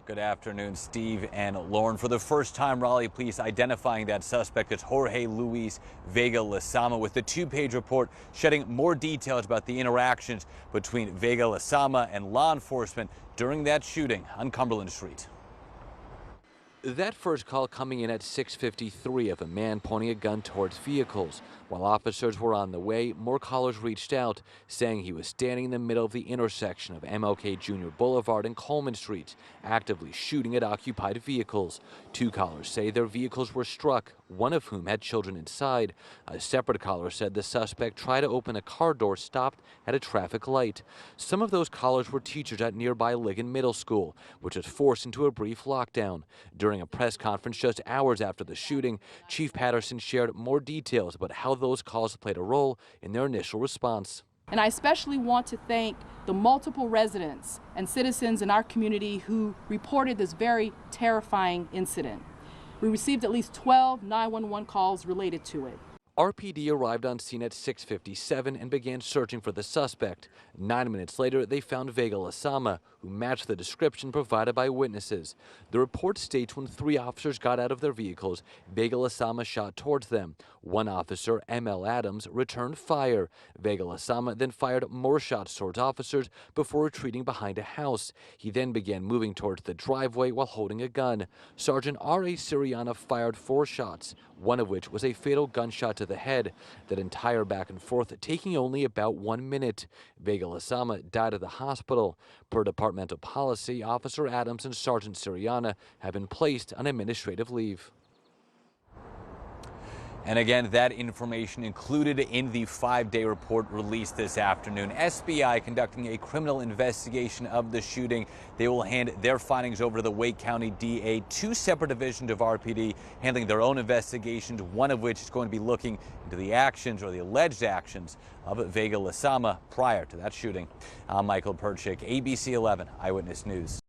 Good afternoon, Steve and Lauren. For the first time, Raleigh police identifying that suspect as Jorge Luis Vega Lezama, with the two-page report shedding more details about the interactions between Vega Lezama and law enforcement during that shooting on Cumberland Street. That first call coming in at 6:53 of a man pointing a gun towards vehicles. While officers were on the way, more callers reached out, saying he was standing in the middle of the intersection of MLK Jr. Boulevard and Coleman Streets, actively shooting at occupied vehicles. Two callers say their vehicles were struck, one of whom had children inside. A separate caller said the suspect tried to open a car door stopped at a traffic light. Some of those callers were teachers at nearby Ligon Middle School, which was forced into a brief lockdown. During a press conference just hours after the shooting, Chief Patterson shared more details about how those calls played a role in their initial response. And I especially want to thank the multiple residents and citizens in our community who reported this very terrifying incident. We received at least 12 911 calls related to it. RPD arrived on scene at 6:57 and began searching for the suspect. 9 minutes later, they found Vega Lezama, who matched the description provided by witnesses. The report states when three officers got out of their vehicles, Vega Lezama shot towards them. One officer, M.L. Adams, returned fire. Vega Lezama then fired more shots towards officers before retreating behind a house. He then began moving towards the driveway while holding a gun. Sergeant R.A. Siriana fired 4 shots, one of which was a fatal gunshot to the head. That entire back and forth taking only about 1 minute. Vega Lezama died at the hospital. Per departmental policy, Officer Adams and Sergeant Siriana have been placed on administrative leave. And again, that information included in the 5-day report released this afternoon. SBI conducting a criminal investigation of the shooting. They will hand their findings over to the Wake County DA. 2 separate divisions of RPD handling their own investigations, one of which is going to be looking into the actions or the alleged actions of Vega Lezama prior to that shooting. I'm Michael Perchik, ABC 11 Eyewitness News.